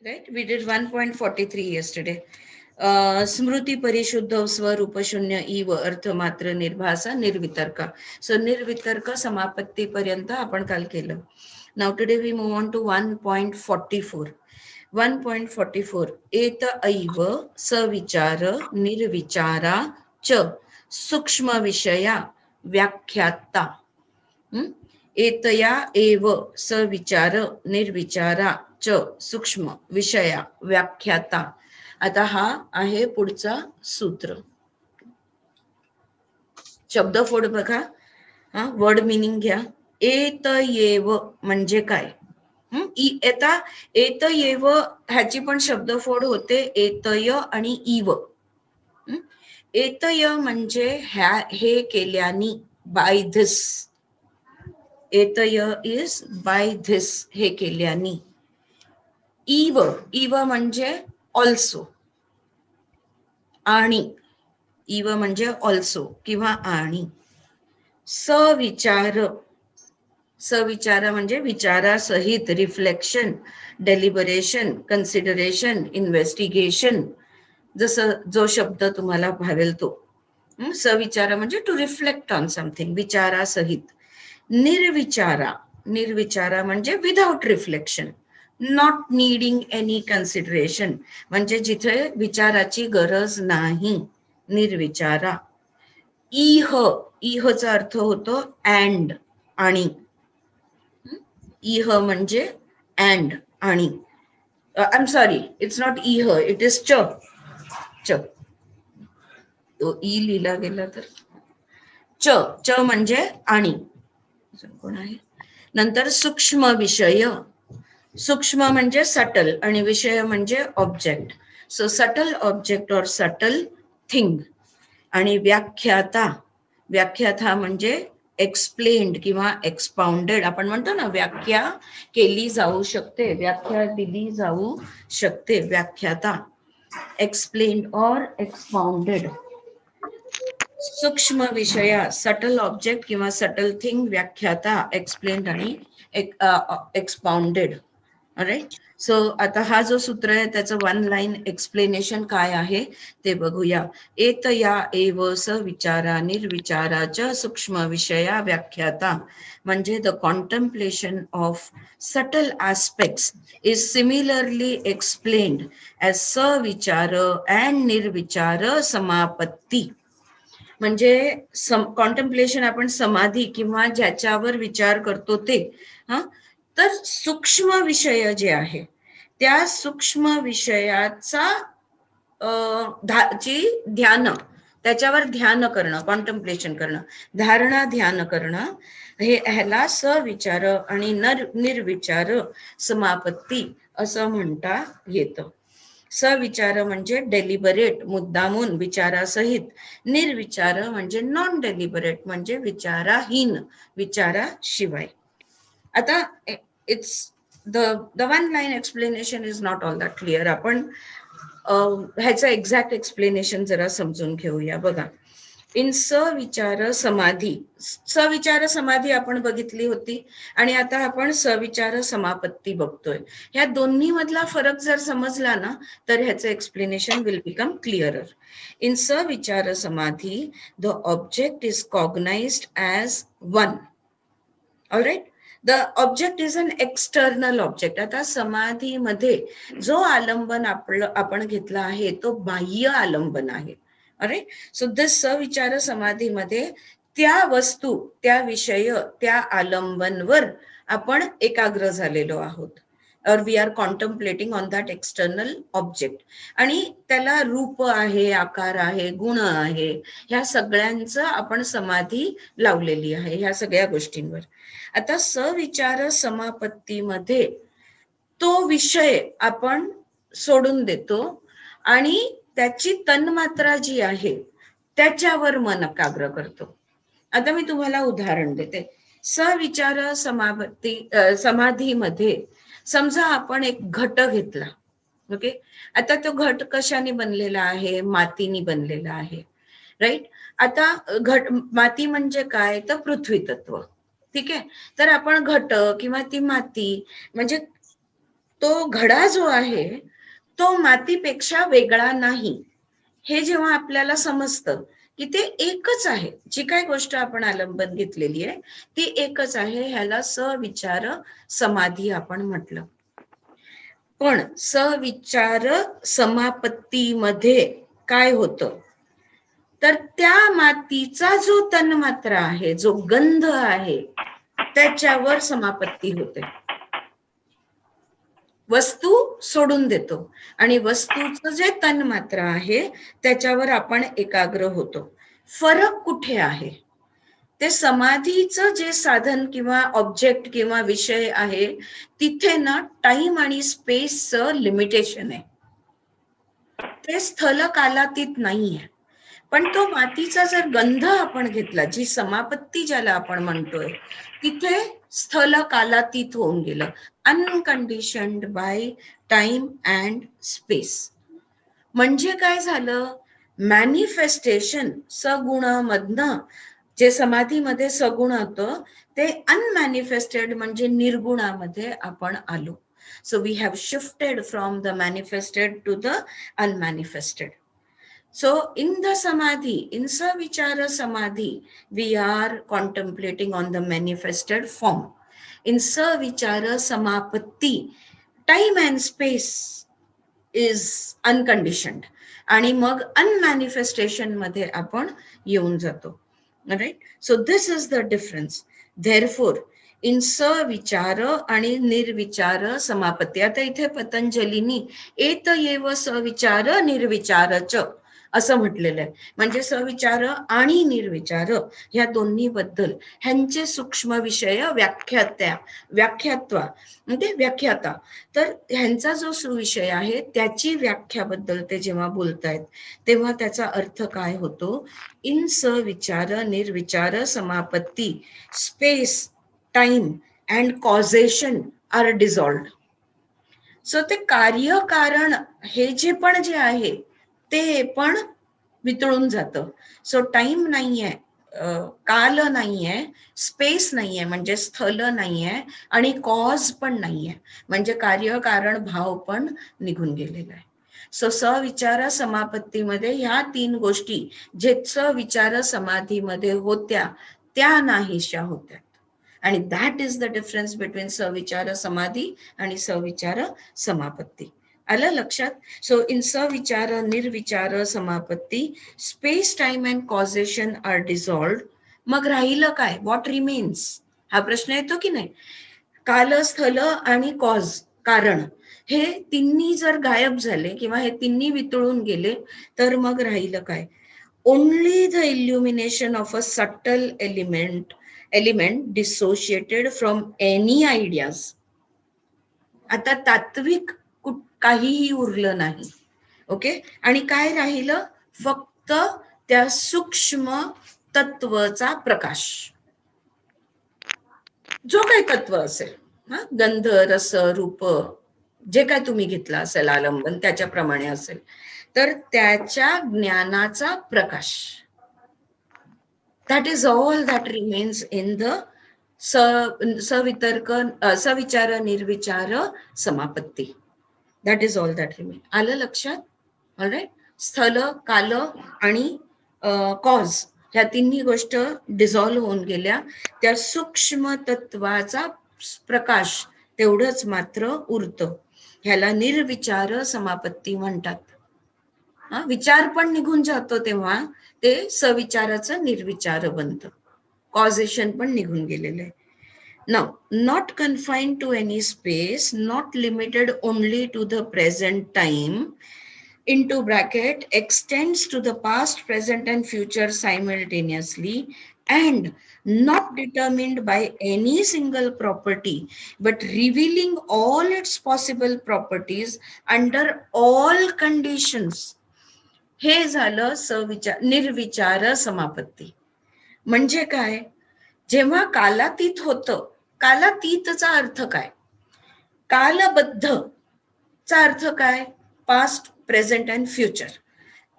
right? We did 1.43 yesterday. स्मृती परिशुद्ध स्वरूप शून्य इव अर्थ मात्र निर्भासा निर्वितर्क. सो निर्वितर्क समापत्ती पर्यंत आपण काल केलं. Now today we move on to 1.44. 1.44 एत ऐव सविचार निर्विचारा च सूक्ष्म विषया व्याख्याता. एतया एव सविचार निर्विचारा च सूक्ष्म विषया व्याख्याता. आता हा आहे पुढचा सूत्र. शब्दफोड बघा. वर्ड मिनिंग घ्या. एतयेव म्हणजे काय? आता एतयेव ह्याची पण शब्दफोड होते एतय आणि इव. एतय म्हणजे हे केल्यानी, बाय धिस. एतय इज बाय धिस, हे केल्यानी. इव, इव म्हणजे ऑल्सो, आणि. इव म्हणजे ऑल्सो किंवा आणि. सविचार, सविचार म्हणजे विचारासहित, रिफ्लेक्शन, डेलिबरेशन, कन्सिडरेशन, इन्व्हेस्टिगेशन, जसं जो शब्द तुम्हाला भावेल तो. सविचार म्हणजे टू रिफ्लेक्ट ऑन समथिंग, विचारासहित. निर्विचारा, निर्विचारा म्हणजे without reflection, not needing any consideration, म्हणजे जिथे विचाराची गरज नाही, निर्विचारा. इह, इहचा अर्थ होतो अँड, आणि. इह म्हणजे अँड, आणि. I am sorry, it's not इह, इट इज च. च, तो ई लिहिला गेला तर च. च म्हणजे आणि. कोण आहे? नंतर सूक्ष्म विषय. सूक्ष्म म्हणजे सटल, आणि विषय म्हणजे ऑब्जेक्ट. सो सटल ऑब्जेक्ट और सटल थिंग. आणि व्याख्याता, व्याख्याता म्हणजे एक्सप्लेन्ड किंवा एक्सपाउंडेड. आपण म्हणतो ना, व्याख्या केली जाऊ शकते, व्याख्या दिली जाऊ शकते. व्याख्याता, एक्सप्लेन्ड और एक्सपाउंडेड. सूक्ष्म विषया, सटल ऑब्जेक्ट किंवा सटल थिंग, व्याख्याता, एक्सप्लेन्ड आणि एक्सपाउंडेड. राईट. सो आता हा जो सूत्र आहे त्याचं वन लाईन एक्सप्लेनेशन काय आहे ते बघूया. एतया एव सविचारा निर्विचाराच्या सूक्ष्म विषया व्याख्याता, म्हणजे the contemplation of subtle aspects is similarly explained as सविचार and निर्विचार समापत्ती. म्हणजे कॉन्टेम्प्लेशन आपण समाधी किंवा ज्याच्यावर विचार करतो ते. तर सूक्ष्म विषय जे आहे त्या सूक्ष्म विषयाचा ध्यान, त्याच्यावर ध्यान करणं, कॉन्टेम्प्लेशन करणं, धारणा ध्यान करणं, ह्याला सविचार आणि निर्विचार समापत्ती असं म्हणता येतं. सविचार म्हणजे डेलिबरेट, मुद्दामून, विचारासहित. निर्विचार म्हणजे नॉन डेलिबरेट, म्हणजे विचाराहीन, विचाराशिवाय. आता it's the one line explanation is not all that clear. आपण ह्याचं एक्झॅक्ट एक्सप्लेनेशन जरा समजून घेऊया. बघा, इन सविचार समाधी, सविचार समाधी आपण बघितली होती, आणि आता आपण सविचार समापत्ती बघतोय. ह्या दोन्ही मधला फरक जर समजला ना तर ह्याचं explanation will become clearer. In सविचार समाधी the object is cognised as one. Alright. The object is an external object. आता समाधीमध्ये जो आलंबन आपण घेतला आहे तो बाह्य आलंबन आहे. अरे, सो दिस सविचार समाधीमध्ये त्या वस्तू, त्या विषय, त्या आलंबनवर आपण एकाग्र झालेलो आहोत. और we are contemplating on that external object. आणि त्याला रूप आहे, आकार आहे, गुण आहे, ह्या सगळ्यांचं आपण समाधी लावलेली आहे, ह्या सगळ्या गोष्टींवर. आता सविचार समापत्तीमध्ये तो विषय आपण सोडून देतो आणि त्याची तन्मात्रा जी आहे त्याच्यावर मन एकाग्र करतो. आता मी तुम्हाला उदाहरण देते. सविचार समाधीमध्ये समजा आपण एक घट घेतला. ओके. आता तो घट कशाने बनलेला आहे? मातीने बनलेला आहे. राईट. आता माती म्हणजे काय? तर पृथ्वी तत्व. ठीक आहे. तर आपण घट किंवा ती माती म्हणजे तो घडा जो आहे तो मातीपेक्षा वेगळा नाही, हे जेव्हा आपल्याला समजतं की ते एकच आहे, जी काय गोष्ट आपण अवलंबन घेतलेली आहे ती एकच आहे, ह्याला सविचार समाधी आपण म्हटलं. पण सविचार समापत्तीमध्ये काय होतं, तर त्या मातीचा जो तन्मात्र आहे, जो गंध आहे, त्याच्यावर समापत्ती होते. वस्तू सोडून देतो आणि वस्तूचं जे तन्मात्र आहे त्याच्यावर आपण एकाग्र होतो. फरक कुठे आहे, ते समाधीचं जे साधन किंवा ऑब्जेक्ट किंवा विषय आहे तिथे ना टाइम आणि स्पेसचं लिमिटेशन आहे, ते स्थल कालातीत नाहीये. पण तो मातीचा जर गंध आपण घेतला, जी समापत्ती ज्याला आपण म्हणतोय, तिथे स्थल कालातीत होऊन गेलं, अनकंडिशन्ड बाय टाइम अँड स्पेस. म्हणजे काय झालं, मॅनिफेस्टेशन सगुणामधनं जे समाधीमध्ये सगुण होतं ते अनमॅनिफेस्टेड म्हणजे निर्गुणामध्ये आपण आलो. So we have shifted from the manifested to the unmanifested. So in the samadhi, in savichara samadhi, we are contemplating on the manifested form. In savichara samapatti, time and space is unconditioned. आणि मग unmanifestation मध्ये आपण येऊन जातो. Right? So this is the difference. Therefore, in सविचार आणि निर्विचार समापत्ती, आता इथे पतंजलीनी एत येव सविचार निर्विचारच असं म्हटलेलं आहे. म्हणजे सविचार आणि निर्विचार ह्या दोन्ही बद्दल ह्यांचे सूक्ष्म विषय व्याख्यात्वा म्हणजे व्याख्याता, तर ह्यांचा जो सुविषय आहे त्याची व्याख्याबद्दल ते जेव्हा बोलतायत तेव्हा त्याचा अर्थ काय होतो, इन सविचार निर्विचार समापत्ती space time and causation are dissolved. So ते कार्य कारण हे जे आहे ते पण वितळून जातं. सो टाइम नाहीये, काल नाहीये, स्पेस नाहीये म्हणजे स्थल नाहीये, आणि कॉज पण नाहीये म्हणजे कार्य कारण भाव पण निघून गेलेला आहे. सो सविचार समापत्तीमध्ये ह्या तीन गोष्टी जे सविचार समाधीमध्ये होत्या त्या नाहीशा होत्या. आणि that is the difference between सविचार समाधी आणि सविचार समापत्ती. आलं लक्षात? सो इन सविचार निर्विचार समापत्ती space time and causation are dissolved. मग राहिलं काय, व्हॉट रिमेन्स, हा प्रश्न येतो की नाही. काल स्थल आणि कॉज कारण हे तिन्ही जर गायब झाले किंवा हे तिन्ही वितळून गेले तर मग राहिलं काय, only the illumination of a subtle element dissociated from any ideas. आता तात्विक काहीही उरलं नाही. ओके, आणि काय राहिलं, फक्त त्या सूक्ष्म तत्वचा प्रकाश, जो काही तत्व असेल, गंध रस रूप जे काय तुम्ही घेतलं असेल आलंबन त्याच्याप्रमाणे असेल, तर त्याच्या ज्ञानाचा प्रकाश, that is all that remains in the सविचार निर्विचार समापत्ती. that is all that remains. आलं लक्षात? ऑलराईट. स्थल काल आणि कॉज ह्या तिन्ही गोष्ट डिझॉल्व्ह होऊन गेल्या, त्या सूक्ष्म तत्वाचा प्रकाश तेवढंच मात्र उरतं. ह्याला निर्विचार समापत्ती म्हणतात. विचार पण निघून जातो तेव्हा ते सविचाराचं निर्विचार बनतं, कॉझेशन पण निघून गेलेलं आहे. Now, not confined to any space, not limited only to the present time, into bracket, extends to the past, present and future simultaneously, and not determined by any single property, but revealing all its possible properties under all conditions. हे झालं सविचार निर्विचार समापत्ती. म्हणजे काय, जेव्हा कालातीत होतं, कालातीतचा अर्थ काय, कालबद्ध चा अर्थ काय, past present and future.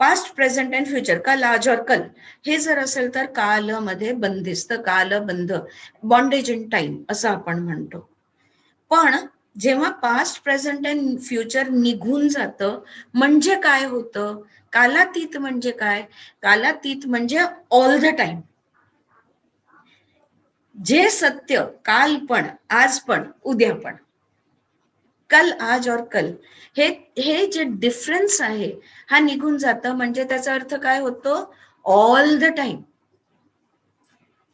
Past present and future, कल आज और कल हे जर असेल तर काल मध्ये बंदिस्त, कालबंध, बॉन्डेज इन टाइम असं आपण म्हणतो. पण जेव्हा पास्ट, प्रेझेंट अँड फ्युचर निघून जातं म्हणजे काय होतं? कालातीत म्हणजे काय? कालातीत म्हणजे ऑल द टाइम. जे सत्य काल पण, आज पण, उद्या पण, कल, आज और कल, हे जे डिफरन्स आहे हा निघून जातं. म्हणजे त्याचा अर्थ काय होतो? ऑल द टाइम,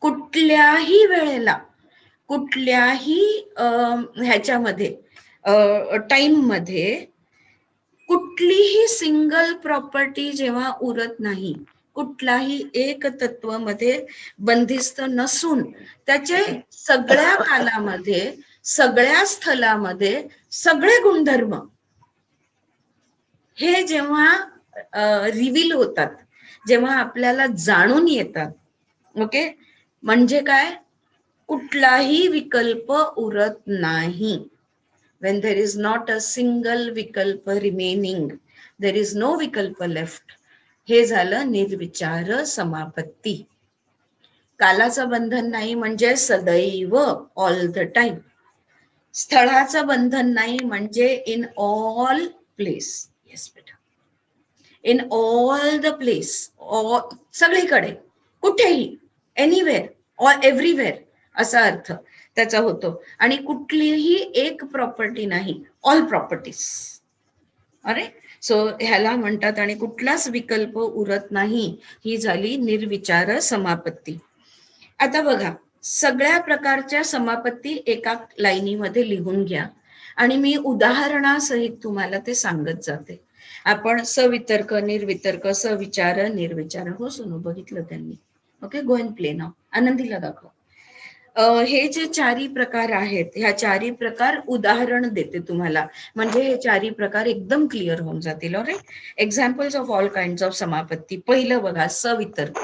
कुठल्याही वेळेला, कुठल्याही ह्याच्यामध्ये, टाइम मध्ये कुठलीही सिंगल प्रॉपर्टी जेव्हा उरत नाही, कुठलाही एक तत्व मध्ये बंदिस्त नसून त्याचे सगळ्या कालामध्ये, सगळ्या स्थलामध्ये सगळे गुणधर्म हे जेव्हा रिव्हील होतात, जेव्हा आपल्याला जाणून येतात, ओके, म्हणजे काय? कुठलाही विकल्प उरत नाही. When there is not a single vikalpa remaining, there is no vikalpa left. हे झालं निर्विचार समापत्ती. कालाचं बंधन नाही म्हणजे सदैव, ऑल द टाइम. स्थळाचं बंधन नाही म्हणजे इन ऑल प्लेस. येस बेटा, इन ऑल द प्लेस, सगळीकडे, कुठेही, एनिवेअर ऑर एव्हरीवेअर असा अर्थ त्याचा होतो. आणि कुठलीही एक प्रॉपर्टी नाही, ऑल प्रॉपर्टीज. अरे, सो ह्याला म्हणतात, आणि कुठलाच विकल्प उरत नाही, ही झाली निर्विचार समापत्ती. आता बघा, सगळ्या प्रकारच्या समापत्ती एका लाईनीमध्ये लिहून घ्या आणि मी उदाहरणासहित तुम्हाला ते सांगत जाते. आपण सवितर्क, निर्वितर्क, सविचार, निर्विचार, हो सोनू, बघितलं त्यांनी. ओके, गो अँड प्ले नाव. आनंदीला दाखव. हे जे चारी प्रकार आहेत, ह्या चारी प्रकार उदाहरण देते तुम्हाला, म्हणजे हे चारी प्रकार एकदम क्लिअर होऊन जातील. Examples of all kind of समापत्ती. पहिलं बघा, सवितर्क.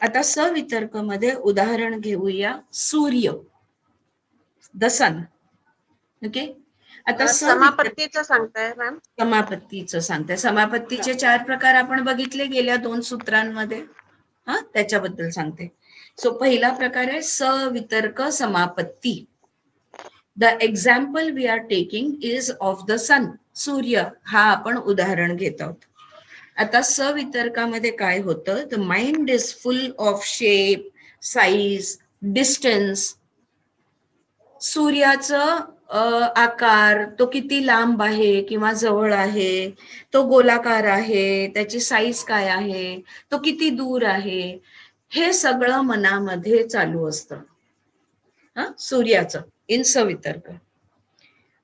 आता सवितर्क मध्ये उदाहरण घेऊया, सूर्य, द सन. ओके, आता समापत्तीचं सांगताय मॅम? समापत्तीचं सांगते. समापत्तीचे चार प्रकार आपण बघितले गेल्या 2 सूत्रांमध्ये, हा, त्याच्याबद्दल सांगते. सो पहिला प्रकार आहे सवितर्क समापत्ती. The example we are taking is of the sun, सूर्य हा आपण उदाहरण घेत आहोत. आता सवितर्कामध्ये काय होतं? The mind is full of shape, size, distance. सूर्याचं आकार, तो किती लांब आहे किंवा जवळ आहे, तो गोलाकार आहे, त्याची साईज काय आहे, तो किती दूर आहे, हे सगळं मनामध्ये चालू असतं सूर्याचं इन सवितर्क.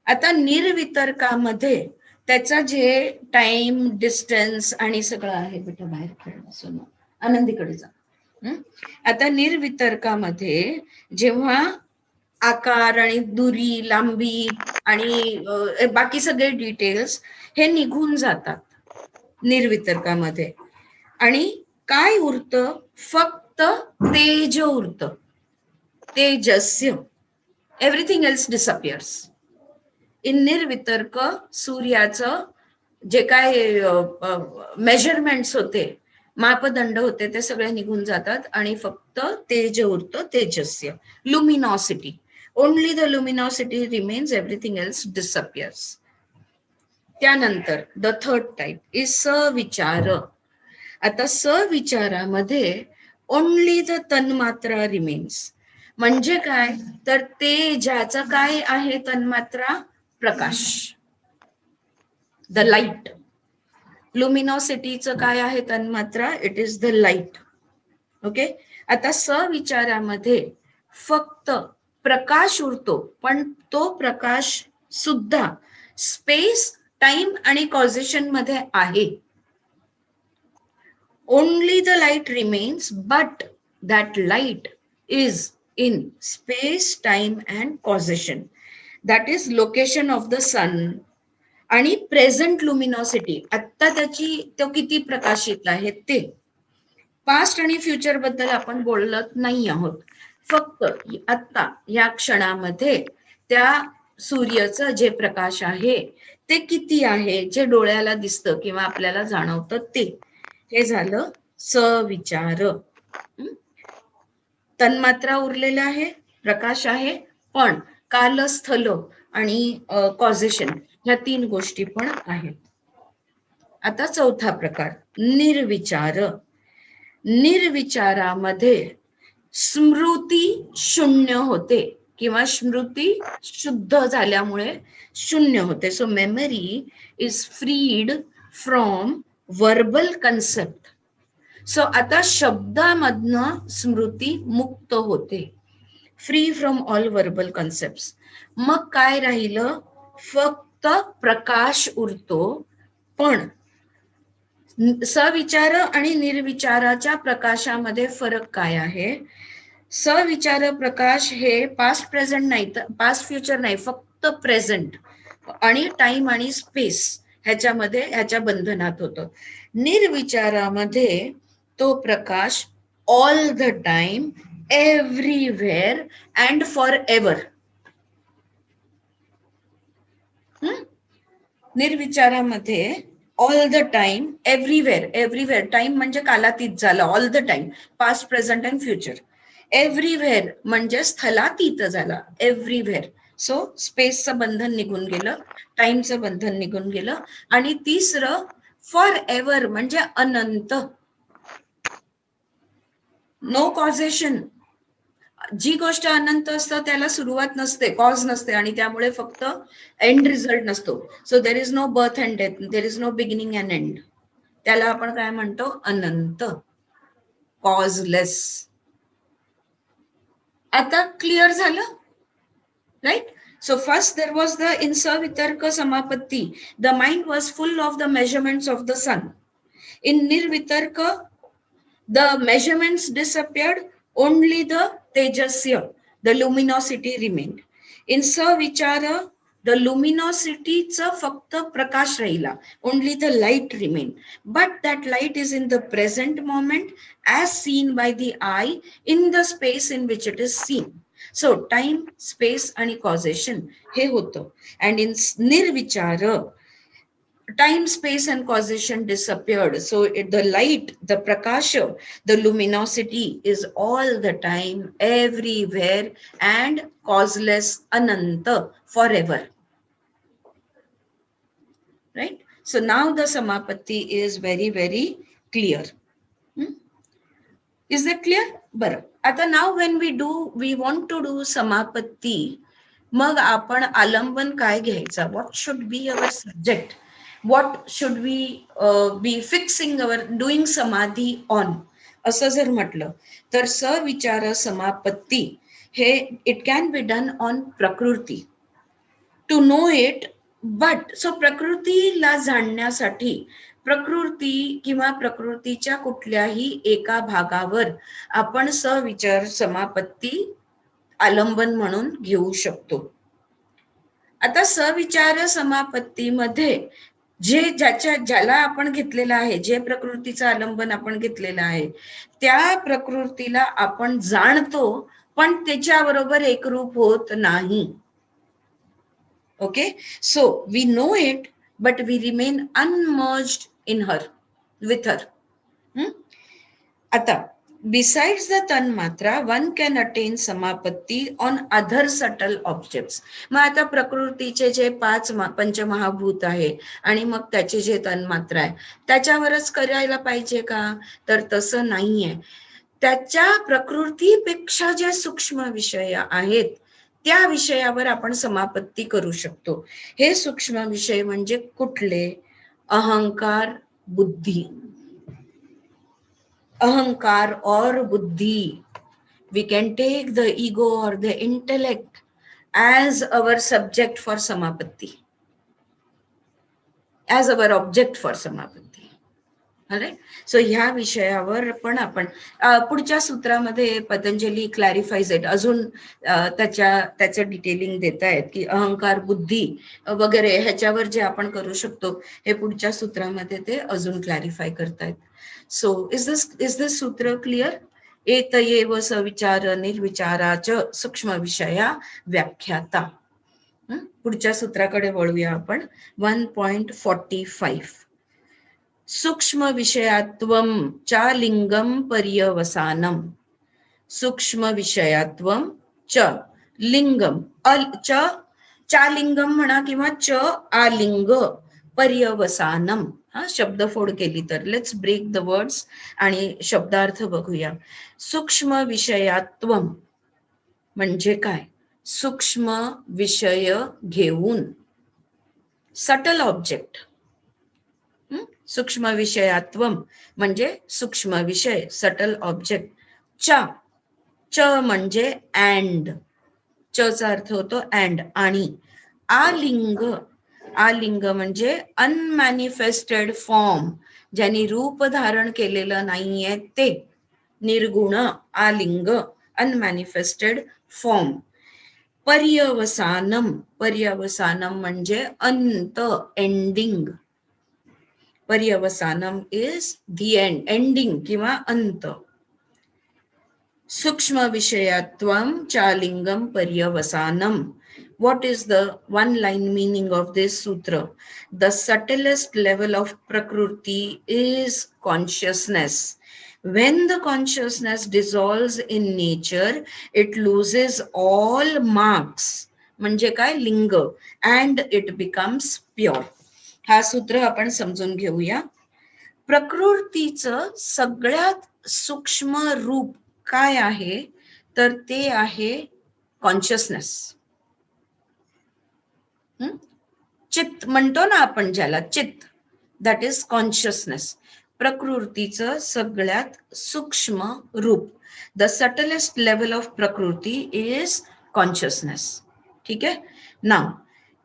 आता निर्वितर्कामध्ये त्याचा जे टाइम, डिस्टन्स आणि सगळं आहे, बेटा बाहेर खेळणं सोनं, आनंदीकडे जा. आता निर्वितर्कामध्ये जेव्हा आकार आणि दुरी, लांबी आणि बाकी सगळे डिटेल्स हे निघून जातात निर्वितर्कामध्ये, आणि काय उरतं? फक्त तेज उरतं, तेजस्य. Everything else disappears. इन निर्वितर्क सूर्याचं जे काय मेजरमेंट्स होते, मापदंड होते, ते सगळे निघून जातात आणि फक्त तेज उरतं, तेजस्य, luminosity. Only the luminosity remains, everything else disappears. त्यानंतर द थर्ड टाइप इज सविचार. आता सविचारामध्ये ओनली द तन्मात्रा रिमेन्स. म्हणजे काय? तर ते ज्याचं काय आहे तन्मात्रा? प्रकाश, द लाईट. लुमिनॉसिटीचं काय आहे तन्मात्रा? It is the light. Okay, आता सविचारामध्ये फक्त प्रकाश उरतो, पण तो प्रकाश सुद्धा स्पेस, टाइम आणि कॉझेशन मध्ये आहे. Only the light remains, but that light is in space, time and causation. That is location of the sun आणि प्रेझेंट लुमिनॉसिटी, आता त्याची तो किती प्रकाशित आहे ते. पास्ट आणि फ्युचर बद्दल आपण बोलत नाही आहोत, फक्त आता या क्षणामध्ये त्या सूर्याचं जे प्रकाश आहे ते किती आहे, जे डोळ्याला दिसतं किंवा आपल्याला जाणवतं ते. हे झालं सविचार. तन्मात्रा उरलेल्या आहे, प्रकाश आहे, पण काल, स्थल आणि कॉझेशन ह्या 3 गोष्टी पण आहेत. आता चौथा प्रकार निर्विचार. निर्विचारामध्ये स्मृती शून्य होते किंवा स्मृती शुद्ध झाल्यामुळे शून्य होते. So memory is freed from verbal concept. So आता शब्दामधनं स्मृती मुक्त होते, free from all verbal concept. मग काय राहिलं? फक्त प्रकाश उरतो. पण सविचार आणि निर्विचाराच्या प्रकाशामध्ये फरक काय आहे? सविचार प्रकाश हे पास्ट प्रेझेंट नाही, पास्ट फ्युचर नाही, फक्त प्रेझेंट आणि टाइम आणि स्पेस ह्याच्या बंधनात होतं. निर्विचारामध्ये तो प्रकाश all the time, everywhere and for ever. निर्विचारामध्ये all the time, everywhere time म्हणजे कालातीत झालं, all the time, past present and future. Everywhere म्हणजे स्थलातीत झाला, एव्हरीवेअर. सो स्पेसचं बंधन निघून गेलं, टाइमचं बंधन निघून गेलं. आणि तिसरं फॉर एव्हर म्हणजे अनंत. नो कॉझेशन. जी गोष्ट अनंत असतं त्याला सुरुवात नसते, कॉज नसते, आणि त्यामुळे फक्त एंड रिझल्ट नसतो. So there is no birth and death, there is no beginning and end. त्याला आपण काय म्हणतो? अनंत, कॉजलेस. आता क्लिअर झालं, right? So first there was the in Savitarka Samapatti, the mind was full of the measurements of the sun. In Nirvitarka, the measurements disappeared, only the Tejasya, the luminosity remained. In Savichara, the luminosity चा फक्त प्रकाश राहिला, only the light remained. But that light is in the present moment as seen by the eye in the space in which it is seen. So time, space आणि causation हे होतं. And in Nirvichara, time, space and causation disappeared. So the light, the prakasha, the luminosity is all the time, everywhere and causeless, ananta, forever. Right? So now the samapatti is very, very clear. Is that clear? बरं. आता now when we want to do samapatti, मग आपण आलंबन काय घ्यायचा? What should be our subject? What should we be fixing our doing samadhi on? असं जर म्हटलं तर सविचार समापत्ती हे it can be done on प्रकृती. To know it, but so प्रकृतीला जाणण्यासाठी प्रकृती किंवा प्रकृतीच्या कुठल्याही एका भागावर आपण सविचार समापत्ती आलंबन म्हणून घेऊ शकतो. आता सविचार समापत्तीमध्ये ज्याला आपण घेतलेला आहे, जे प्रकृतीचं आलंबन आपण घेतलेलं आहे, त्या प्रकृतीला आपण जाणतो, पण त्याच्याबरोबर एकरूप होत नाही. Okay, so we know it, but we remain unmerged in her, with her. Ata, besides the tanmatra, one can attain samapatti on other subtle objects. मग आता प्रकृतीचे जे 5 पंचमहाभूत आहे आणि मग त्याचे जे तन्मात्रा आहे त्याच्यावरच करायला पाहिजे का? तर तसं नाहीये. त्याच्या प्रकृतीपेक्षा जे सूक्ष्म विषय आहेत त्या विषयावर आपण समापत्ती करू शकतो. हे सूक्ष्म विषय म्हणजे कुठले? अहंकार, बुद्धी. अहंकार और बुद्धि. We can take the ego or the intellect as our subject for samapatti, as our object for samapatti. Alright? So ह्या विषयावर पण आपण पुढच्या सूत्रामध्ये पतंजली क्लॅरिफाईज इट, अजून त्याचं डिटेलिंग देत आहेत की अहंकार, बुद्धी वगैरे ह्याच्यावर जे आपण करू शकतो हे पुढच्या सूत्रामध्ये ते अजून क्लॅरिफाय करतायत. सो इज दिस सूत्र क्लिअर? एतयेव सविचार निर्विचाराच सूक्ष्म विषया व्याख्याता. पुढच्या सूत्राकडे वळूया आपण. 1.45. सूक्ष्म विषयात्वम च लिंगम पर्यवसानम. सूक्ष्म विषयात्वम च लिंगम च चालिंगम म्हणा किंवा च आलिंग पर्यवसानम. हा शब्दफोड केली तर लेट्स ब्रेक द वर्ड्स आणि शब्दार्थ बघूया. सूक्ष्म विषयात्वम म्हणजे काय? सूक्ष्म विषय घेऊन, सटल ऑब्जेक्ट. सूक्ष्म विषयात्वम म्हणजे सूक्ष्म विषय, सटल ऑब्जेक्ट. च च म्हणजे अँड, च चा अर्थ होतो अँड आणि. आलिंग आलिंग म्हणजे अनमॅनिफेस्टेड फॉर्म, ज्यांनी रूप धारण केलेलं नाहीये ते. निर्गुण आलिंग, अनमॅनिफेस्टेड फॉर्म. पर्यवसानम पर्यवसानम म्हणजे अंत, एंडिंग. पर्यवसानम इज दी एंड, एंडिंग किंवा अंत. सूक्ष्म विषयात्वम चालिंगम पर्यवसानम. What is the one line meaning of this sutra? The subtlest level of prakriti is consciousness. When the consciousness dissolves in nature, it loses all marks. म्हणजे काय? लिंग. And it becomes pure. हा सूत्र आपण समजून घेऊया. प्रकृतीचं सगळ्यात सूक्ष्म रूप काय आहे? तर ते आहे कॉन्शियसनेस. चित्त म्हणतो ना आपण ज्याला, चित्त, दॅट इज कॉन्शियसनेस. प्रकृतीचं सगळ्यात सूक्ष्म रूप, द सटलेस्ट लेवल ऑफ प्रकृती इज कॉन्शियसनेस. ठीक आहे ना.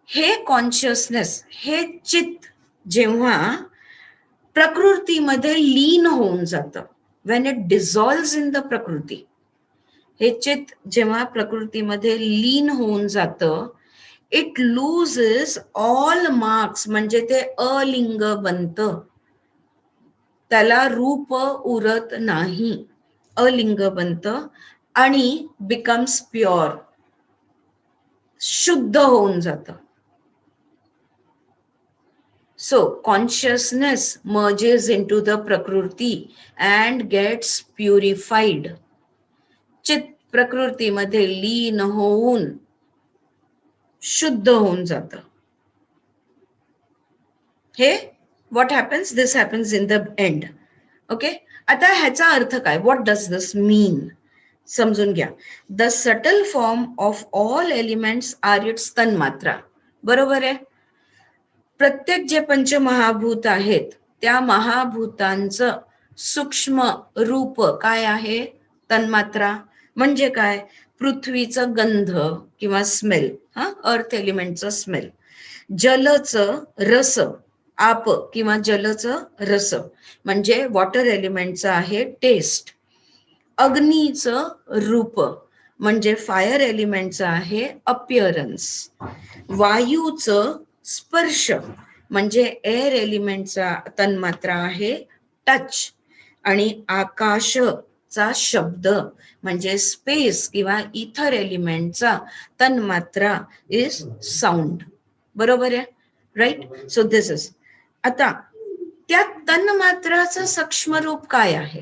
हे कॉन्शियसनेस, हे चित्त जेव्हा प्रकृतीमध्ये लीन होऊन जातं, when it dissolves in the प्रकृती, हे चित्त जेव्हा प्रकृतीमध्ये लीन होऊन जातं, इट लूजेस ऑल मार्क्स, म्हणजे ते अलिंग बनतं, त्याला रूप उरत नाही, अलिंग बनतं आणि बिकम्स प्युअर, शुद्ध होऊन जातं. So consciousness merges into the prakriti and gets purified. चित्त प्रकृतीमध्ये लीन होऊन शुद्ध होऊन जातं. हे what happens? This happens in the end. Okay? आता ह्याचा अर्थ काय? What does this mean? समजून घ्या. The subtle form of all elements are its तन्मात्रा. बरोबर आहे? प्रत्येक जे पंचमहाभूत आहेत त्या महाभूतांचं सूक्ष्म रूप काय आहे? तन्मात्रा. म्हणजे काय? पृथ्वीचं गंध किंवा स्मेल, हा अर्थ एलिमेंटचं स्मेल. जलचं रस, आप किंवा जलचं रस म्हणजे वॉटर एलिमेंटचं आहे टेस्ट. अग्नीचं रूप म्हणजे फायर एलिमेंटचं आहे अपिअरन्स. वायूचं स्पर्श म्हणजे एअर एलिमेंटचा तन्मात्रा आहे टच. आणि आकाशचा शब्द म्हणजे स्पेस किंवा इथर एलिमेंटचा तन्मात्रा इज साऊंड. बरोबर आहे? राईट. So this is. आता त्या तन्मात्राचं सूक्ष्म रूप काय आहे?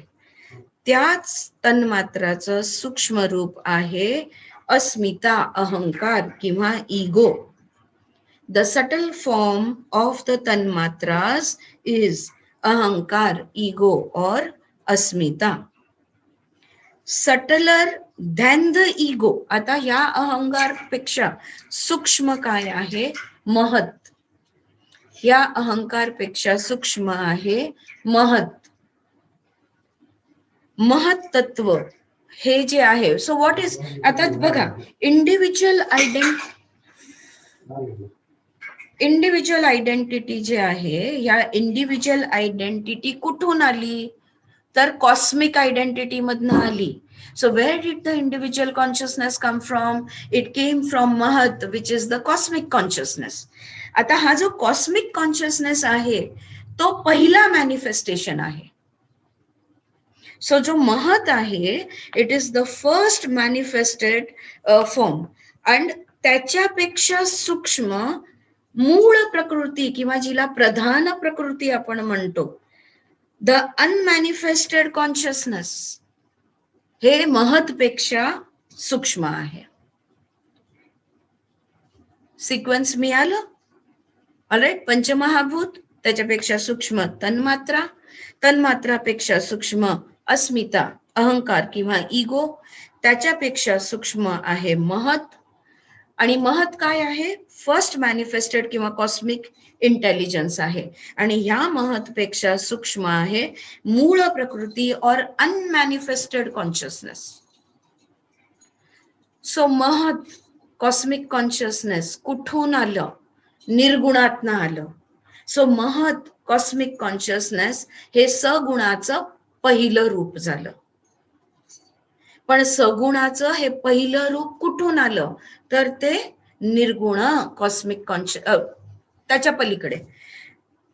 त्याच तन्मात्राचं सूक्ष्म रूप आहे अस्मिता, अहंकार किंवा ego. The subtle form of the tanmatras is ahankar, ego or asmita. Subtler than the ego. आता या अहंकार पेक्षा सूक्ष्म काय आहे? महत. या अहंकार पेक्षा सूक्ष्म आहे महत. महत तत्व हे जे आहे. सो व्हॉट इज, आता बघा, इंडिव्हिज्युअल आयडेंटिटी जे आहे, या इंडिव्हिज्युअल आयडेंटिटी कुठून आली? तर कॉस्मिक आयडेंटिटी मधनं आली. So where did the individual consciousness come from? It came from महत, which is the cosmic consciousness. आता हा जो कॉस्मिक कॉन्शियसनेस आहे तो पहिला मॅनिफेस्टेशन आहे. सो जो महत आहे, it is the first manifested form. And त्याच्यापेक्षा सूक्ष्म मूळ प्रकृती किंवा जिला प्रधान प्रकृती आपण म्हणतो, द अनमॅनिफेस्टेड कॉन्शियसनेस, हे महत पेक्षा सूक्ष्म आहे. सिक्वेन्स मिळालं. ऑलराईट. पंचमहाभूत, त्याच्यापेक्षा सूक्ष्म तन्मात्रा, तन्मात्रापेक्षा सूक्ष्म अस्मिता, अहंकार किंवा इगो, त्याच्यापेक्षा सूक्ष्म आहे महत. आणि महत काय आहे? फर्स्ट मॅनिफेस्टेड किंवा कॉस्मिक इंटेलिजन्स आहे. आणि ह्या महतपेक्षा सूक्ष्म आहे मूळ प्रकृती और अनमॅनिफेस्टेड कॉन्शियसनेस. सो महत कॉस्मिक कॉन्शियसनेस कुठून आलं? निर्गुणातनं आलं. सो महत कॉस्मिक कॉन्शियसनेस हे सगुणाचं पहिलं रूप झालं. पण सगुणाचं हे पहिलं रूप कुठून आलं? तर ते निर्गुण कॉस्मिक कॉन्शियस, त्याच्या पलीकडे,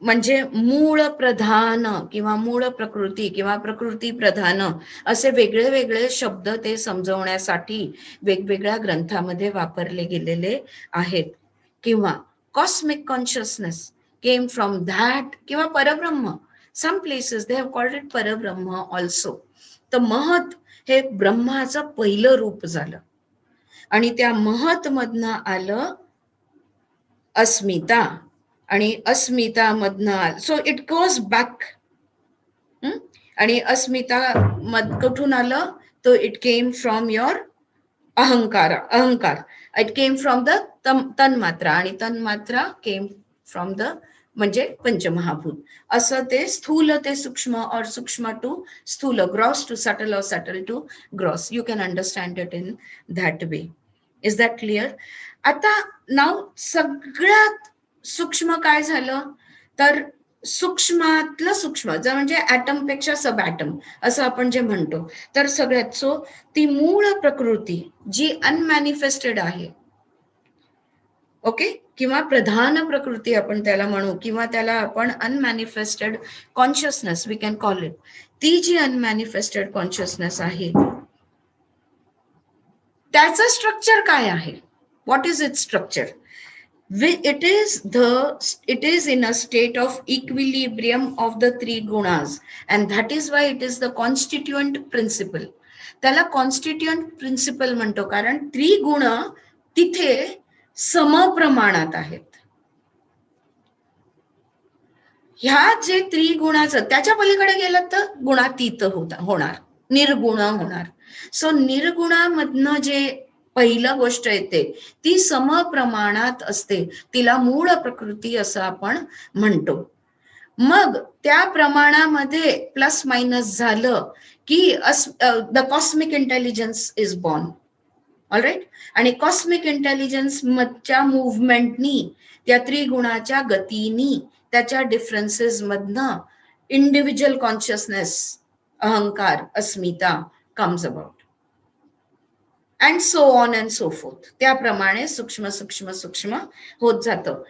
म्हणजे मूळ प्रधान किंवा मूळ प्रकृती किंवा प्रकृती प्रधान असे वेगळे वेगळे शब्द ते समजवण्यासाठी वेगवेगळ्या ग्रंथामध्ये वापरले गेलेले आहेत. किंवा cosmic consciousness came from that, किंवा परब्रह्म. Some places they have called it परब्रह्म ऑल्सो. तर महत हे ब्रह्माचं पहिलं रूप झालं. आणि त्या महत मधनं आलं अस्मिता, आणि अस्मिता मधनं, सो इट गोज बॅक. आणि अस्मिता कुठून आलं? तो इट केम फ्रॉम युअर अहंकार. इट केम फ्रॉम द तन्मात्रा, आणि तन्मात्रा केम फ्रॉम द म्हणजे पंचमहाभूत. असं ते स्थूल ते सूक्ष्म, और सूक्ष्म टू स्थूल, ग्रॉस टू सटल, और subtle to gross. You can understand it in that way. Is that clear? आता नाव सगळ्यात सूक्ष्म काय झालं? तर सूक्ष्मातलं सूक्ष्म, जर म्हणजे ऍटम पेक्षा सब ऍटम असं आपण जे म्हणतो, तर सगळ्यात, सो ती मूळ प्रकृती जी अनमॅनिफेस्टेड आहे, ओके, किंवा प्रधान प्रकृती आपण त्याला म्हणू, किंवा त्याला आपण unmanifested consciousness we can call it. ती जी अनमॅनिफेस्टेड कॉन्शियसनेस आहे, त्याचं स्ट्रक्चर काय आहे? What is it structure? It is in a state of equilibrium of the three gunas, and that is why it is the constituent principle. त्याला constituent principal म्हणतो, कारण त्रिगुण तिथे समप्रमाणात आहेत. ह्या जे त्रिगुणाचं, त्याच्या पलीकडे गेलं तर गुणातीत होणार, निर्गुण होणार. सो निर्गुणामधनं जे पहिलं गोष्ट येते ती समप्रमाणात असते, तिला मूळ प्रकृती असं आपण म्हणतो. मग त्या प्रमाणामध्ये प्लस मायनस झालं की the cosmic intelligence is born. Alright. आणि कॉस्मिक इंटेलिजन्स मधच्या मुवमेंटनी, त्या त्रिगुणाच्या गतीनी, त्याच्या डिफरन्सेस मधनं इंडिव्हिज्युअल कॉन्शियसनेस, अहंकार, अस्मिता comes about. And so on and so forth. त्याप्रमाणे सूक्ष्म सूक्ष्म सूक्ष्म होत जातं,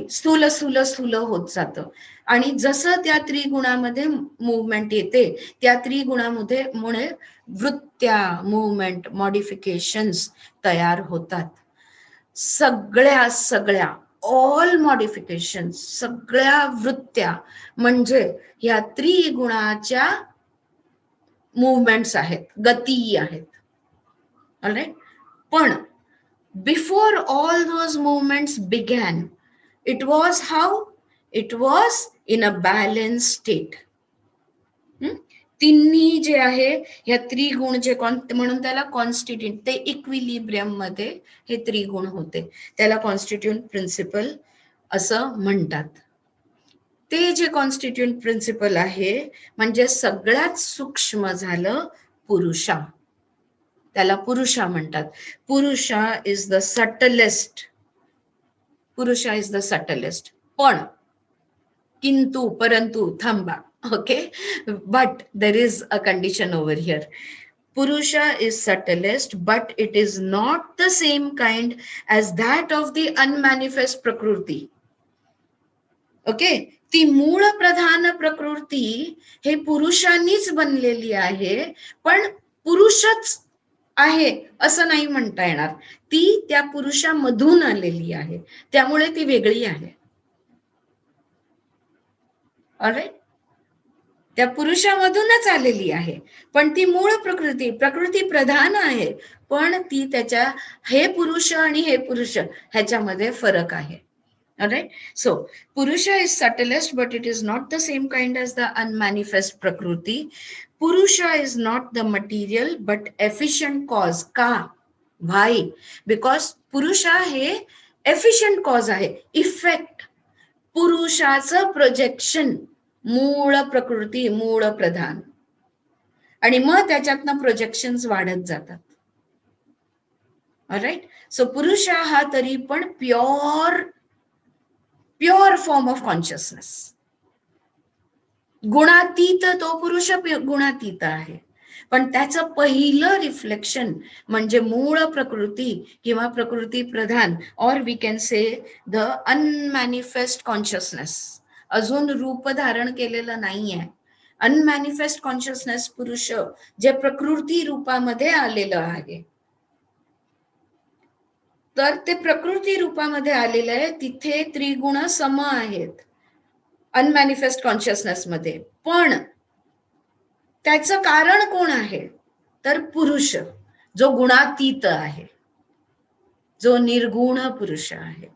स्थूल स्थूल स्थूल होत जातं. आणि जसं त्या त्रिगुणामध्ये मुवमेंट येते, त्या त्रिगुणामध्ये मुळे वृत्त्या, मुवमेंट, मॉडिफिकेशन्स तयार होतात. सगळ्या ऑल मॉडिफिकेशन, सगळ्या वृत्त्या म्हणजे ह्या त्रिगुणाच्या मुवमेंट्स आहेत, गती आहेत. ऑलराईट. पण before all those movements begin, it was how? It was in a balance state. तिन्ही जे आहे ह्या त्रिगुण जे म्हणून त्याला कॉन्स्टिट्यूंट, ते इक्विलिब्रियम मध्ये हे त्रिगुण होते, त्याला कॉन्स्टिट्यूंट प्रिन्सिपल असं म्हणतात. ते जे कॉन्स्टिट्यूंट प्रिन्सिपल आहे म्हणजे सगळ्यात सूक्ष्म झालं पुरुषा, त्याला पुरुषा म्हणतात. पुरुषा इज द सटलेस्ट. पुरुषा इज द सटलेस्ट. पण किंतु परंतु थांबा, okay, but there is a condition over here. Purusha is subtlest, but it is not the same kind as that of the unmanifest prakriti. Okay, ती मूळ प्रधान प्रकृती हे पुरुषांनीच बनलेली आहे, पण पुरुषच आहे असं नाही म्हणता येणार. ती त्या पुरुषामधून आलेली आहे, त्यामुळे ती वेगळी आहे. ऑलराईट. त्या पुरुषामधूनच आलेली आहे, पण ती मूळ प्रकृती प्रधान आहे, पण ती त्याच्या हे पुरुष आणि हे पुरुष ह्याच्यामध्ये फरक आहे. Alright, so Purusha is subtlest, but it is not the same kind as the unmanifest Prakriti. Purusha is not the material but efficient cause. का? Why? Because Purusha हे efficient cause आहे, इफेक्ट, पुरुषाचं प्रोजेक्शन, मूळ प्रकृती, मूळ प्रधान, आणि मग त्याच्यातनं projections वाढत जातात. ऑलराईट, सो पुरुषा हा तरी पण प्युअर फॉर्म ऑफ कॉन्शियसनेस, गुणातीत तो पुरुष गुणातीत आहे, पण त्याचं पहिलं रिफ्लेक्शन म्हणजे मूळ प्रकृती किंवा प्रकृती प्रधान, और we can say the unmanifest consciousness, अजून रूप धारण केलेलं नाहीये. अनमॅनिफेस्ट कॉन्शियसनेस पुरुष जे प्रकृती रूपामध्ये आलेलं आहे, तर ते प्रकृती रूपामध्ये आलेलं आहे, तिथे त्रिगुण सम आहेत अनमॅनिफेस्ट कॉन्शियसनेस मध्ये. पण त्याचं कारण कोण आहे? तर पुरुष जो गुणातीत आहे, जो निर्गुण पुरुष आहे.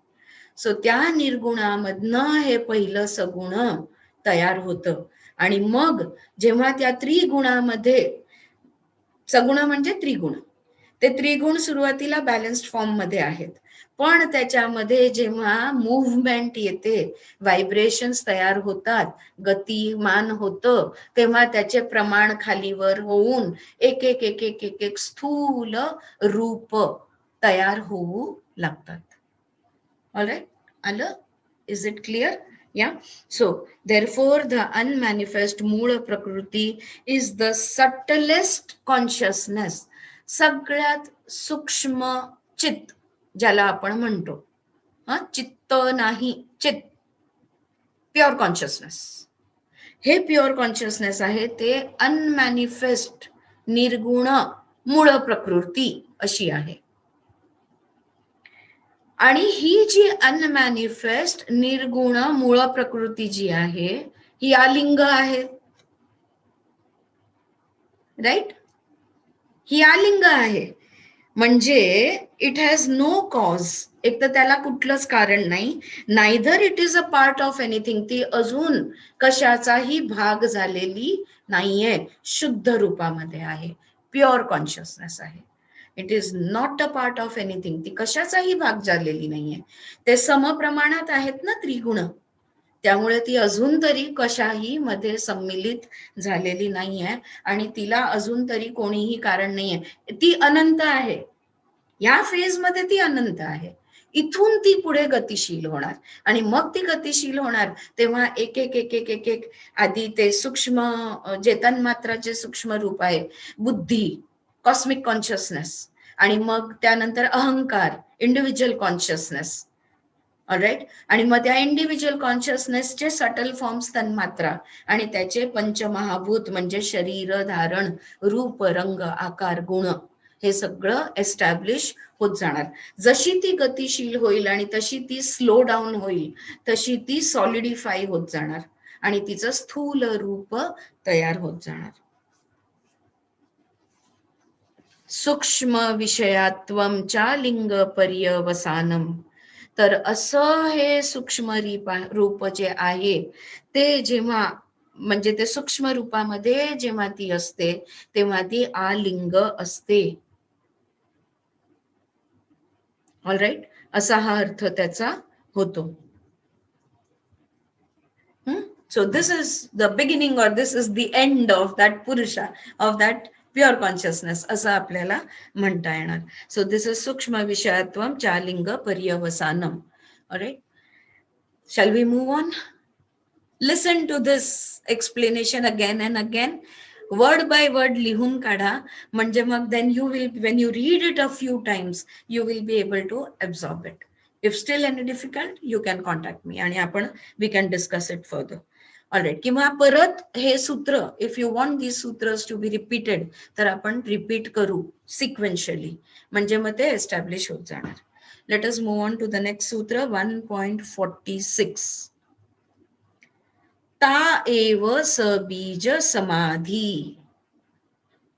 सो त्या निर्गुणामधनं हे पहिलं सगुण तयार होतं, आणि मग जेव्हा त्या त्रिगुणामध्ये, सगुण म्हणजे त्रिगुण, ते त्रिगुण सुरुवातीला बॅलन्स्ड फॉर्म मध्ये आहेत, पण त्याच्यामध्ये जेव्हा मूव्हमेंट येते, व्हायब्रेशन्स तयार होतात, गतिमान होतं, तेव्हा त्याचे प्रमाण खालीवर होऊन एक एक एक एक एक एक स्थूल रूप तयार होऊ लागतात. ऑलराईट, आलं? Is it clear? Yeah, so therefore the unmanifest मूळ प्रकृती is the subtlest consciousness, सगळ्यात सूक्ष्म चित्त ज्याला आपण म्हणतो. चित्त नाही, चित्त, प्युअर कॉन्शियसनेस. हे प्युअर कॉन्शियसनेस आहे, ते अनमॅनिफेस्ट निर्गुण मूळ प्रकृती अशी आहे. आणि ही जी अनमॅनिफेस्ट निर्गुण मूळ प्रकृती जी आहे, ही आलिंग आहे. राईट, ही आलिंग आहे, म्हणजे इट हॅज नो कॉज. एक तर त्याला कुठलंच कारण नाही, neither it is a part of anything, ती अजून कशाचाही भाग झालेली नाहीये, शुद्ध रूपामध्ये आहे, प्युअर कॉन्शियसनेस आहे. It is not a part of anything, ती कशाचाही भाग झालेली नाहीये. ते समप्रमाणात आहेत ना त्रिगुण, त्यामुळे ती अजून तरी कशाही मध्ये सम्मिलित झालेली नाहीये, आणि तिला अजून तरी कोणीही कारण नाहीये. ती अनंत आहे, या फेज मध्ये ती अनंत आहे. इथून ती पुढे गतिशील होणार, आणि मग ती गतिशील होणार तेव्हा एक एक एक एक एक एक आधी ते सूक्ष्म जे तन्मात्राचे सूक्ष्म रूप आहे, बुद्धी, कॉस्मिक कॉन्शियसनेस, आणि मग त्यानंतर अहंकार, इंडिव्हिज्युअल कॉन्शियसनेस. ऑलराईट, आणि मग त्या इंडिव्हिज्युअल कॉन्शियसनेसचे सटल फॉर्म्स तन्मात्रा, आणि त्याचे पंचमहाभूत म्हणजे शरीर, धारण, रूप, रंग, आकार, गुण, हे सगळं एस्टॅब्लिश होत जाणार. जशी ती गतिशील होईल आणि तशी ती स्लो डाऊन होईल, तशी ती सॉलिडिफाय होत जाणार आणि तिचं स्थूल रूप तयार होत जाणार. सूक्ष्म विषयात्वम चा लिंग पर्यवसानम. तर असं हे सूक्ष्म रूप जे आहे, ते जेव्हा म्हणजे ते सूक्ष्म रूपामध्ये जेव्हा ती असते, तेव्हा ती आलिंग असते. ऑलराईट, असा हा अर्थ त्याचा होतो. So this is the beginning, or this is the end of that Purusha, of that pure consciousness, असं आपल्याला म्हणता येणार. So this is सूक्ष्म विषयात्वम चालिंग पर्यवसानम. Alright, shall we move on? Listen to this explanation again and again, word by word लिहून काढा, म्हणजे मग then you will, when you read it a few times, you will be able to absorb it. If still any difficult, you can contact me आणि आपण we can discuss it further. Alright, किंवा परत हे सूत्र, if you want these सूत्रस to be repeated, तर आपण repeat करू सिक्वेन्शियली, म्हणजे मग ते एस्टॅब्लिश होत जाणार. Let us move on to the next सूत्र 1.46. ता एव सबीज समाधी,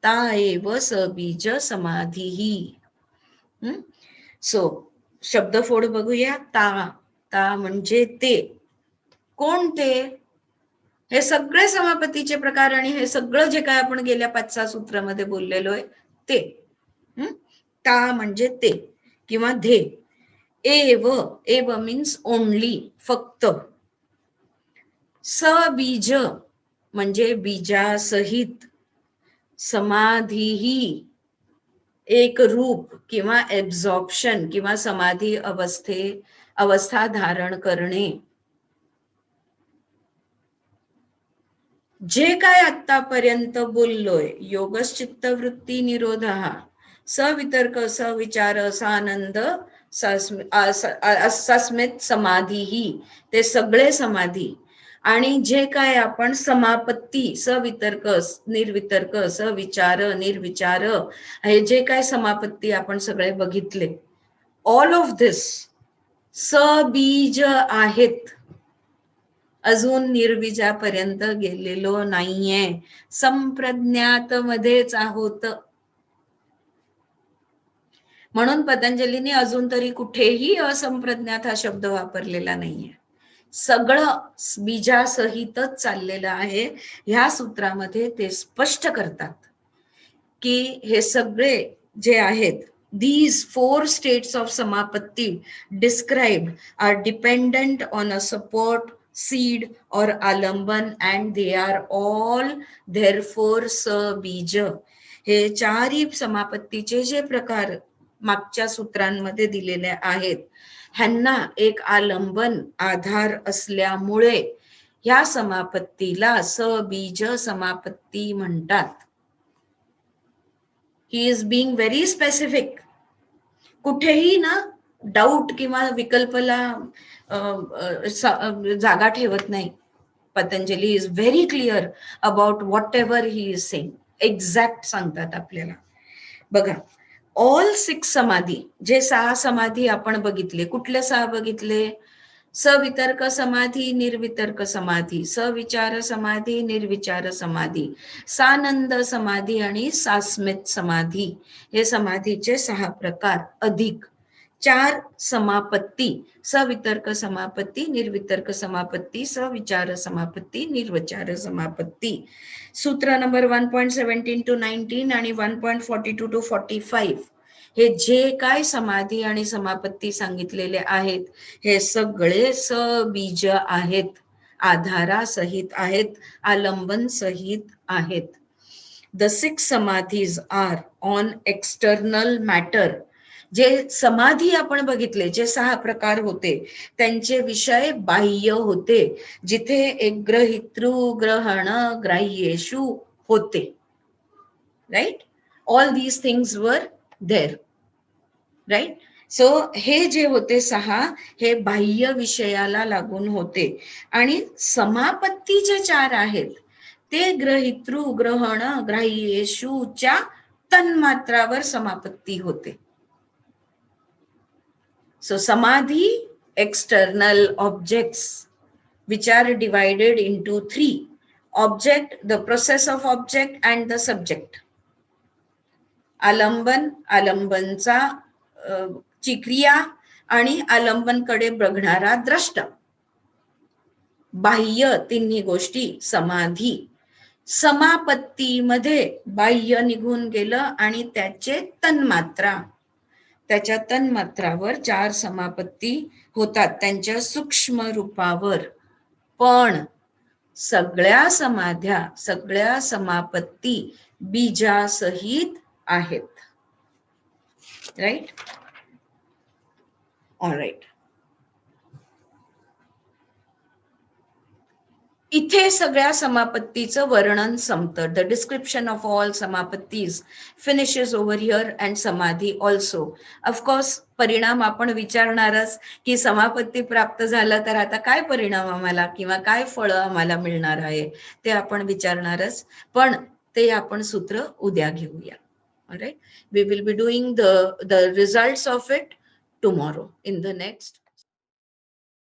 ता एव सबीज समाधी. सो शब्दफोड बघूया. ता, ता म्हणजे ते. कोण ते? हे सगळे समापत्तीचे प्रकार आणि हे सगळं जे काय आपण गेल्या 5-6 सूत्रामध्ये बोललेलो आहे ते. ता म्हणजे ते किंवा धे. एव, एव मीन्स ओनली, फक्त. सबीज म्हणजे बीजासहित. समाधीही एक रूप किंवा एब्झॉर्प्शन किंवा समाधी अवस्था धारण करणे. जे काय आतापर्यंत बोललोय, योगश्चित्त वृत्ती निरोध, सवितर्क, सविचार, सानंद, सस्मित समाधी, ही ते सगळे समाधी. आणि जे काय आपण समापत्ती, सवितर्क, निर्वितर्क, सविचार, निर्विचार, हे जे काय समापत्ती आपण सगळे बघितले, ऑल ऑफ दिस सबीज आहेत. अजून निर्बीजापर्यंत गेलेलो नाहीये, संप्रज्ञात मध्येच आहोत. म्हणून पतंजलीने अजून तरी कुठेही असंप्रज्ञात हा शब्द वापरलेला नाहीये. सगळं बीजासहितच चाललेलं आहे. ह्या सूत्रामध्ये ते स्पष्ट करतात की हे सगळे जे आहेत, these 4 states of samapatti described are dependent on a support, seed or alamban, and they are all therefore sabij. हे 4 समापत्तीचे जे प्रकार मागच्या सूत्रांमध्ये दिलेले आहेत, ह्यांना एक आलंबन, आधार असल्यामुळे ह्या समापत्तीला सबीज समापत्ती म्हणतात. He is being very specific. कुठेही ना डाऊट किंवा विकल्पला जागा ठेवत नाही. Patanjali is very clear about what ever he is saying. Exact सांगतात आपल्याला. बघा, ऑल 6 समाधी, जे 6 समाधी आपण बघितले, कुठले 6 बघितले? सवितर्क समाधी, निर्वितर्क समाधी, सविचार समाधी, निर्विचार समाधी, सानंद समाधी आणि सास्मित समाधी. हे समाधीचे 6 प्रकार अधिक 4 समापत्ती, सवितर्क समापत्ती, निर्वितर्क समापत्ती, सविचार समापत्ती, निर्विचार समापत्ती. सूत्र नंबर 1.17 to 19 आणि 1.42 to 45 हे जे काय समाधी आणि समापत्ती सांगितलेले आहेत, हे सगळे सबीज आहेत, आधारासहित आहेत, आलंबन सहित आहेत. The 6 समाधीज आर ऑन एक्सटर्नल मॅटर. जे समाधी आपण बघितले, जे 6 प्रकार होते, त्यांचे विषय बाह्य होते, जिथे एक ग्रहितृ ग्रहण ग्राह्येषु होते. Right? All these things are there. Right? So हे जे होते 6, हे बाह्य विषयाला लागून होते. आणि समापत्ती जे 4 आहेत, ते ग्रहितृ ग्रहण ग्राह्येषुच्या तन्मात्रावर समापत्ती होते. So samadhi, external objects, which are divided into 3: object, the process of object, and the subject. आलंबन, आलंबनचा ची क्रिया आणि आलंबनकडे बघणारा द्रष्टा. बाह्य तिन्ही गोष्टी समाधी. समापत्तीमध्ये बाह्य निघून गेलं आणि त्याचे तन्मात्रा, त्याच्या तन्मात्रावर 4 समापत्ती होतात, त्यांच्या सूक्ष्म रूपावर. पण सगळ्या समाध्या, सगळ्या समापत्ती बीजासहित आहेत. राईट? ऑलराईट. इथे सगळ्या समापत्तीचं वर्णन संपतं. द डिस्क्रिप्शन ऑफ ऑल समापत्तीज फिनिशेस ओव्हर हिअर अँड समाधी ऑल्सो. ऑफकोर्स परिणाम आपण विचारणारच की समापत्ती प्राप्त झालं तर आता काय परिणाम आम्हाला किंवा काय फळं आम्हाला मिळणार आहे, ते आपण विचारणारच. पण ते आपण सूत्र उद्या घेऊया. Alright? We will be doing the results of it tomorrow in the next